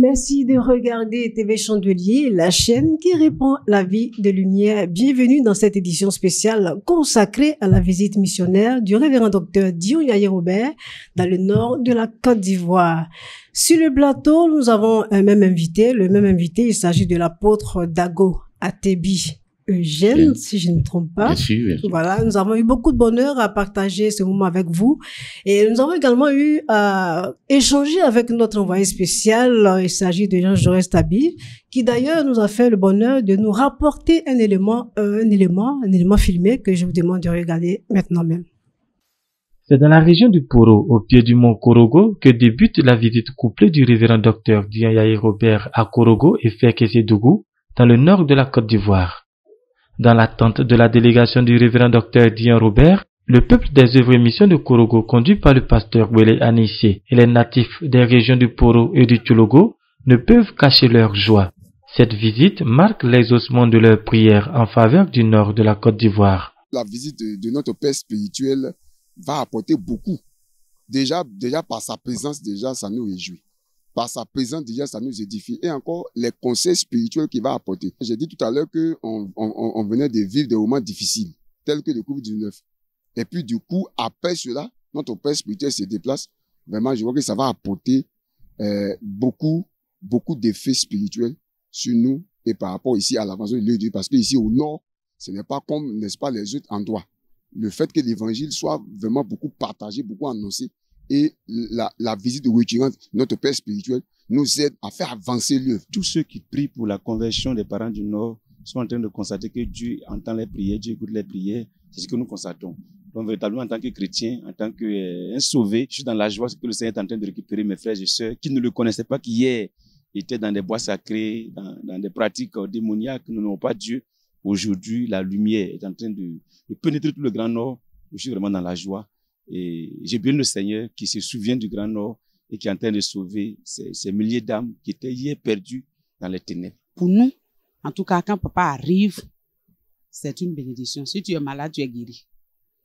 Merci de regarder TV Chandelier, la chaîne qui répand la vie de lumière. Bienvenue dans cette édition spéciale consacrée à la visite missionnaire du révérend docteur Dion Yaye Robert dans le nord de la Côte d'Ivoire. Sur le plateau, nous avons un même invité. Le même invité, il s'agit de l'apôtre Dago Atebi Eugène, si je ne me trompe pas. Bien sûr. Voilà, nous avons eu beaucoup de bonheur à partager ce moment avec vous. Et nous avons également eu à échanger avec notre envoyé spécial. Il s'agit de Jean Jaurès Tabi, qui d'ailleurs nous a fait le bonheur de nous rapporter un élément filmé que je vous demande de regarder maintenant même. C'est dans la région du Poro, au pied du mont Korogo, que débute la visite couplée du révérend docteur Dion Yaye Robert à Korogo et Fekese-Dougou, dans le nord de la Côte d'Ivoire. Dans l'attente de la délégation du révérend docteur Dion Robert, le peuple des œuvres et missions de Korogo, conduit par le pasteur Wele Anissé et les natifs des régions du Poro et du Tchologo, ne peuvent cacher leur joie. Cette visite marque l'exaucement de leurs prières en faveur du nord de la Côte d'Ivoire. La visite de notre Père spirituel va apporter beaucoup. Déjà par sa présence, ça nous réjouit. Par sa présence, ça nous édifie. Et encore, les conseils spirituels qu'il va apporter. J'ai dit tout à l'heure qu'on venait de vivre des moments difficiles, tels que le Covid-19. Et puis, du coup, après cela, notre Père spirituel se déplace. Vraiment, je vois que ça va apporter beaucoup d'effets spirituels sur nous et par rapport ici à l'avancée de lieu de Dieu. Parce que ici, au nord, ce n'est pas comme, n'est-ce pas, les autres endroits. Le fait que l'évangile soit vraiment beaucoup partagé, beaucoup annoncé, et la visite de récurrente, notre Père spirituel, nous aide à faire avancer l'œuvre. Tous ceux qui prient pour la conversion des parents du Nord sont en train de constater que Dieu entend les prières, Dieu écoute les prières. C'est ce que nous constatons. Donc, véritablement, en tant que chrétien, en tant qu'un sauvé, je suis dans la joie que le Seigneur est en train de récupérer mes frères et sœurs qui ne le connaissaient pas, qui hier étaient dans des bois sacrés, dans des pratiques démoniaques. Nous n'avons pas Dieu. Aujourd'hui, la lumière est en train de pénétrer tout le Grand Nord. Je suis vraiment dans la joie. Et j'ai bien le Seigneur qui se souvient du Grand Nord et qui est en train de sauver ces milliers d'âmes qui étaient hier perdues dans les ténèbres. Pour nous, en tout cas, quand papa arrive, c'est une bénédiction. Si tu es malade, tu es guéri.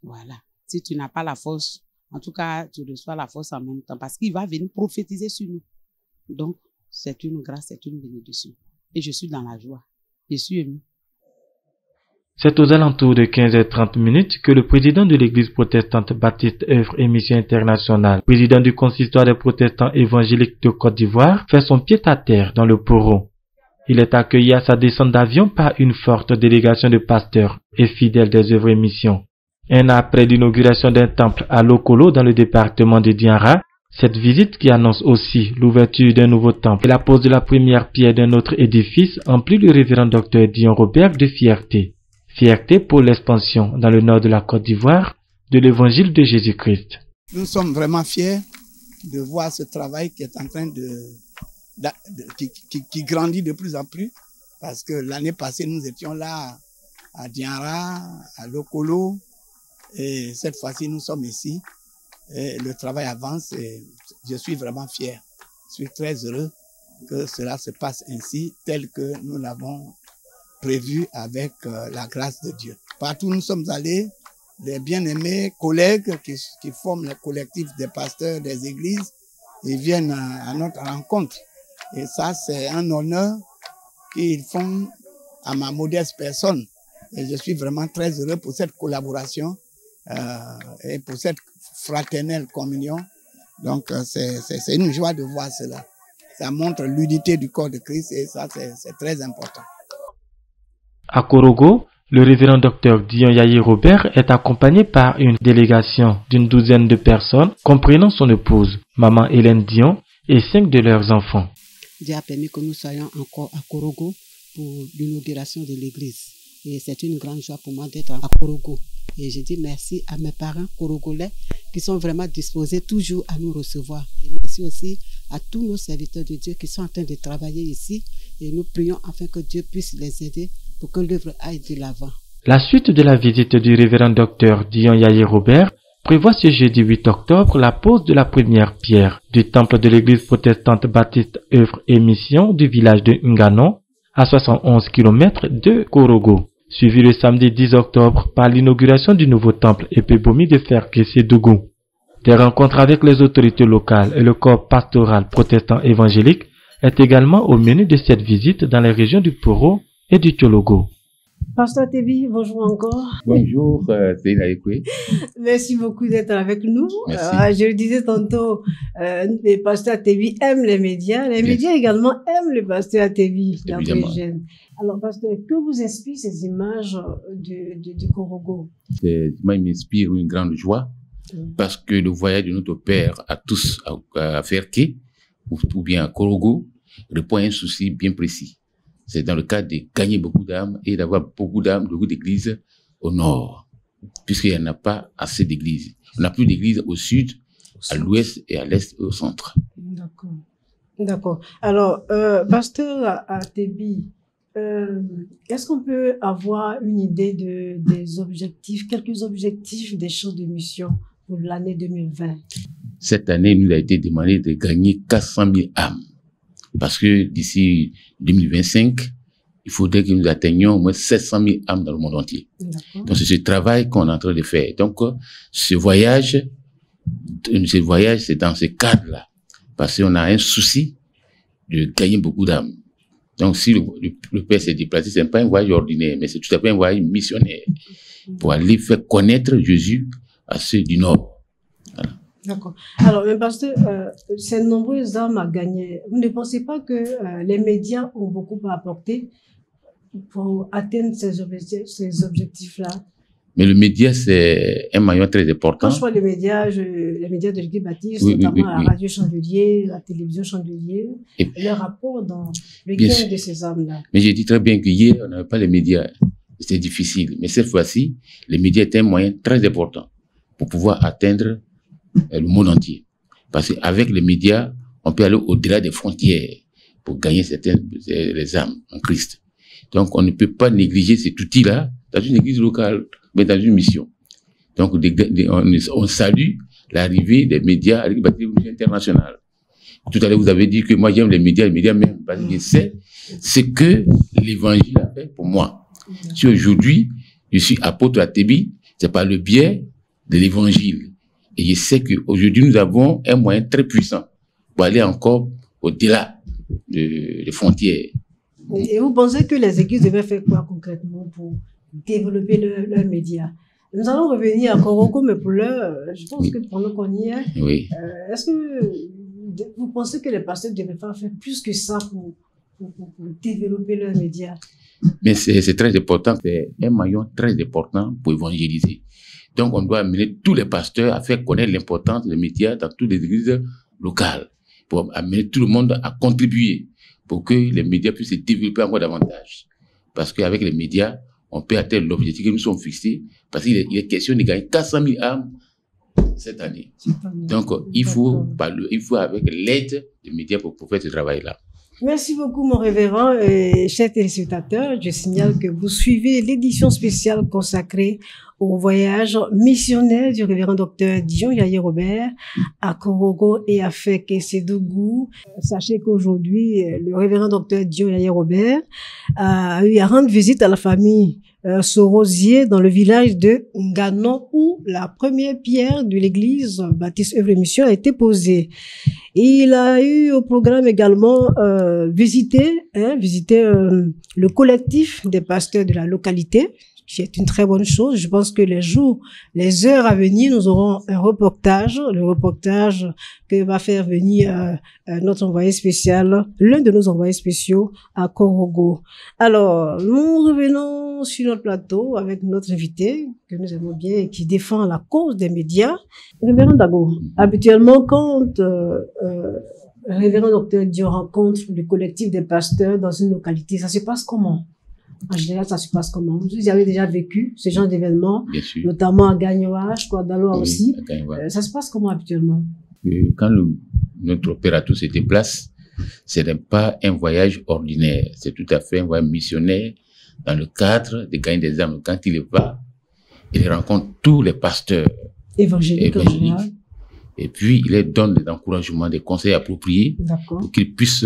Voilà. Si tu n'as pas la force, en tout cas, tu reçois la force en même temps parce qu'il va venir prophétiser sur nous. Donc, c'est une grâce, c'est une bénédiction. Et je suis dans la joie. Je suis ému. C'est aux alentours de 15h30 que le président de l'église protestante baptiste œuvre et mission internationale, président du consistoire des protestants évangéliques de Côte d'Ivoire, fait son pied à terre dans le Poro. Il est accueilli à sa descente d'avion par une forte délégation de pasteurs et fidèles des œuvres et missions. Un an après l'inauguration d'un temple à Lokolo dans le département de Dianra, cette visite qui annonce aussi l'ouverture d'un nouveau temple et la pose de la première pierre d'un autre édifice emplit le révérend docteur Dion Robert de fierté. Fierté pour l'expansion dans le nord de la Côte d'Ivoire de l'évangile de Jésus-Christ. Nous sommes vraiment fiers de voir ce travail qui est en train qui grandit de plus en plus. Parce que l'année passée, nous étions là à Dianra, à Lokolo. Et cette fois-ci, nous sommes ici. Et le travail avance et je suis vraiment fier. Je suis très heureux que cela se passe ainsi, tel que nous l'avons prévu avec la grâce de Dieu. Partout où nous sommes allés, les bien-aimés collègues qui forment le collectif des pasteurs des églises, ils viennent à notre rencontre. Et ça, c'est un honneur qu'ils font à ma modeste personne. Et je suis vraiment très heureux pour cette collaboration et pour cette fraternelle communion. Donc, c'est une joie de voir cela. Ça montre l'unité du corps de Christ et ça, c'est très important. À Korogo, le révérend docteur Dion Yaye Robert est accompagné par une délégation d'une douzaine de personnes, comprenant son épouse, maman Hélène Dion, et 5 de leurs enfants. Dieu a permis que nous soyons encore à Korogo pour l'inauguration de l'église. Et c'est une grande joie pour moi d'être à Korogo. Et je dis merci à mes parents korogolais qui sont vraiment disposés toujours à nous recevoir. Et merci aussi à tous nos serviteurs de Dieu qui sont en train de travailler ici. Et nous prions afin que Dieu puisse les aider pour que l'œuvre aille de l'avant. La suite de la visite du révérend docteur Dion Yaye Robert prévoit ce jeudi 8 octobre la pose de la première pierre du temple de l'église protestante baptiste œuvre et mission du village de Ngano, à 71 km de Korogo, suivi le samedi 10 octobre par l'inauguration du nouveau temple Epebomi de Fekese-Dougou. Des rencontres avec les autorités locales et le corps pastoral protestant évangélique est également au menu de cette visite dans les régions du Poro et du Tchologo. Pasteur Tebi, bonjour encore. Bonjour, c'est Naïkoué. Merci beaucoup d'être avec nous. Merci. Je le disais tantôt, le pasteur Tebi aime les médias. Les médias également aiment le pasteur Tebi. Alors, pasteur, que vous inspirent ces images du Korogo? Moi, il m'inspire une grande joie parce que le voyage de notre Père à tous à Ferké ou bien à Korogo répond à un souci bien précis. C'est dans le cadre de gagner beaucoup d'âmes et d'avoir beaucoup d'âmes, beaucoup d'églises au nord, puisqu'il n'y en a pas assez d'églises. On n'a plus d'églises au sud, à l'ouest et à l'est et au centre. D'accord. D'accord. Alors, pasteur Tebi, est-ce qu'on peut avoir une idée des objectifs, quelques objectifs des champs de mission pour l'année 2020? Cette année, il nous a été demandé de gagner 400 000 âmes. Parce que d'ici 2025, il faudrait que nous atteignions au moins 700 000 âmes dans le monde entier. Donc, c'est ce travail qu'on est en train de faire. Donc, ce voyage, c'est dans ce cadre-là. Parce qu'on a un souci de gagner beaucoup d'âmes. Donc, si le Père s'est déplacé, c'est pas un voyage ordinaire, mais c'est tout à fait un voyage missionnaire pour aller faire connaître Jésus à ceux du Nord. Voilà. D'accord. Alors, mais parce que ces nombreuses âmes à gagner, vous ne pensez pas que les médias ont beaucoup à apporter pour atteindre ces objectifs-là? Mais le média, c'est un maillon très important. Quand je parle des médias, les médias de l'Église baptiste, notamment la radio Chandelier, la télévision Chandelier, leur rapport dans le gain de ces âmes-là. Mais j'ai dit très bien qu'hier, on n'avait pas les médias. C'était difficile. Mais cette fois-ci, les médias étaient un moyen très important pour pouvoir atteindre le monde entier. Parce qu'avec les médias, on peut aller au-delà des frontières pour gagner les âmes en Christ. Donc, on ne peut pas négliger cet outil-là dans une église locale, mais dans une mission. Donc, on salue l'arrivée des médias à l'église internationale. Tout à l'heure, vous avez dit que moi, j'aime les médias même, parce que je sais ce que l'évangile a fait pour moi. Si aujourd'hui, je suis apôtre à Tebi, c'est par le biais de l'évangile. Et je sais qu'aujourd'hui, nous avons un moyen très puissant pour aller encore au-delà des frontières. Et vous pensez que les églises devraient faire quoi concrètement pour développer leurs médias? Nous allons revenir à Korogo, mais pour l'heure, je pense que pendant qu'on y est, est-ce que vous pensez que les pasteurs devraient faire plus que ça pour développer leurs médias? Mais c'est très important, c'est un maillon très important pour évangéliser. Donc, on doit amener tous les pasteurs à faire connaître l'importance des médias dans toutes les églises locales, pour amener tout le monde à contribuer, pour que les médias puissent se développer encore davantage. Parce qu'avec les médias, on peut atteindre l'objectif que nous sommes fixés, parce qu'il est question de gagner 400 000 âmes cette année. Donc, il faut avec l'aide des médias pour faire ce travail-là. Merci beaucoup, mon révérend et chers téléspectateurs. Je signale que vous suivez l'édition spéciale consacrée au voyage missionnaire du révérend docteur Dion Yaye Robert à Korogo et à Fek-Sédougou. Sachez qu'aujourd'hui, le révérend docteur Dion Yaye Robert a eu à rendre visite à la famille Sorosier dans le village de Ngano où la première pierre de l'église baptiste œuvre et mission a été posée. Il a eu au programme également visiter le collectif des pasteurs de la localité, qui est une très bonne chose. Je pense que les heures à venir, nous aurons le reportage que va faire venir notre envoyé spécial, l'un de nos envoyés spéciaux à Korogo. Alors, nous revenons sur notre plateau avec notre invité que nous aimons bien et qui défend la cause des médias. Révérend Dago, habituellement quand Révérend docteur Dion rencontre le collectif des pasteurs dans une localité, ça se passe comment? En général, ça se passe comment? Vous avez déjà vécu ce genre d'événements, notamment à Gagnoa, je crois, d'Aloa aussi. Ça se passe comment habituellement? Quand notre opérateur se déplace, ce n'est pas un voyage ordinaire, c'est tout à fait un voyage missionnaire dans le cadre de gagner des âmes. Quand il va, il rencontre tous les pasteurs évangéliques. Et puis, il leur donne des encouragements, des conseils appropriés pour qu'ils puissent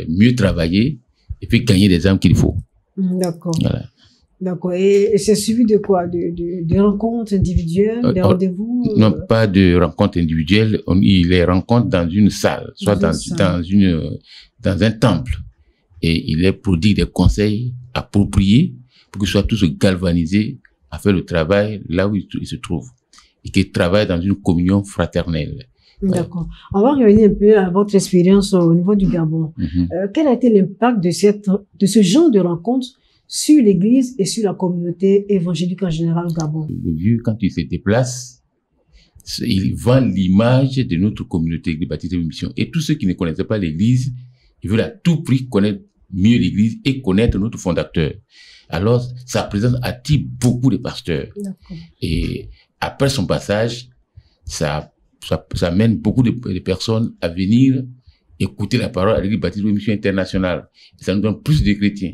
mieux travailler et puis gagner des âmes qu'il faut. D'accord. Voilà. D'accord. Et c'est suivi de quoi? De rencontres individuelles, des rendez-vous? Non, pas de rencontres individuelles. Il les rencontre dans une salle, soit dans un temple. Et il leur prodigue des conseils appropriés pour qu'ils soient tous galvanisés à faire le travail là où ils se trouvent. Et qu'ils travaillent dans une communion fraternelle. D'accord. On va revenir un peu à votre expérience au niveau du Gabon. Quel a été l'impact de ce genre de rencontres sur l'Église et sur la communauté évangélique en général au Gabon? Le vieux, quand il se déplace, il vend l'image de notre communauté de baptisés de mission. Et tous ceux qui ne connaissaient pas l'Église, ils veulent à tout prix connaître mieux l'Église et connaître notre fondateur. Alors, sa présence attire beaucoup de pasteurs. Et après son passage, ça amène beaucoup de personnes à venir écouter la parole à l'Église baptisée de mission internationale. Et ça nous donne plus de chrétiens.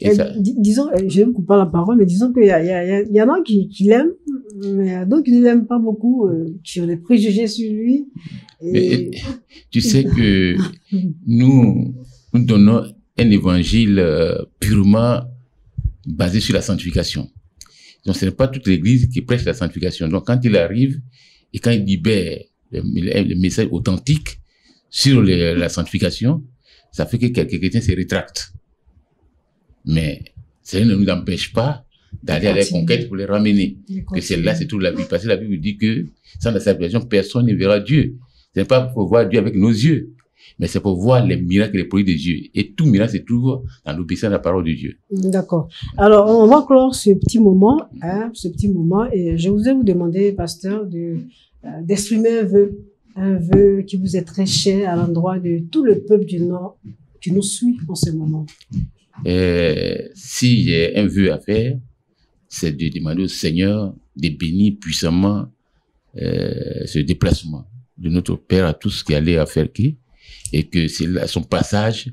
Voilà. Disons, je ne coupe pas la parole, mais disons qu'il y en a qui l'aiment, mais d'autres qui ne l'aiment pas beaucoup, qui ont des préjugés sur lui. Mais, tu sais que nous donnons un évangile purement basé sur la sanctification. Donc, ce n'est pas toute l'Église qui prêche la sanctification. Donc, quand il arrive et quand il libère le message authentique sur la sanctification, ça fait que quelques chrétiens se rétractent. Mais cela ne nous empêche pas d'aller à la conquête pour les ramener. Que celle-là, c'est toute la Bible. Parce que la Bible dit que sans la sanctification, personne ne verra Dieu. Ce n'est pas pour voir Dieu avec nos yeux, mais c'est pour voir les miracles et les produits de Dieu. Et tout miracle se trouve dans l'obéissance à la parole de Dieu. D'accord. Alors, on va clore ce petit moment, et je voudrais vous demander, pasteur, d'exprimer un vœu qui vous est très cher à l'endroit de tout le peuple du Nord qui nous suit en ce moment. Si j'ai un vœu à faire, c'est de demander au Seigneur de bénir puissamment ce déplacement de notre Père à tous qui allaient à Ferké, et que son passage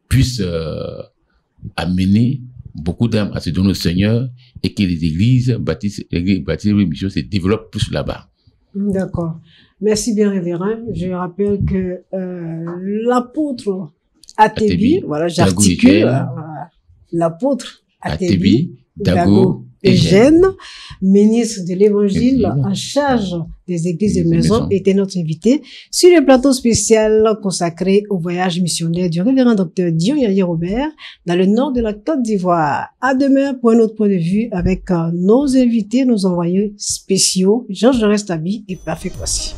puisse amener beaucoup d'âmes à se donner au Seigneur et que les églises baptisées de mission se développent plus là-bas. D'accord. Merci bien, révérend. Je rappelle que l'apôtre Atebi, voilà, j'articule, l'apôtre Atebi, Dago et Eugène, ministre de l'Évangile en charge des églises de maison, était notre invité sur le plateau spécial consacré au voyage missionnaire du révérend docteur Dion Yaya Robert dans le nord de la Côte d'Ivoire. À demain pour un autre point de vue avec nos invités, nos envoyés spéciaux, Georges Restabi et Parfait Kwasi.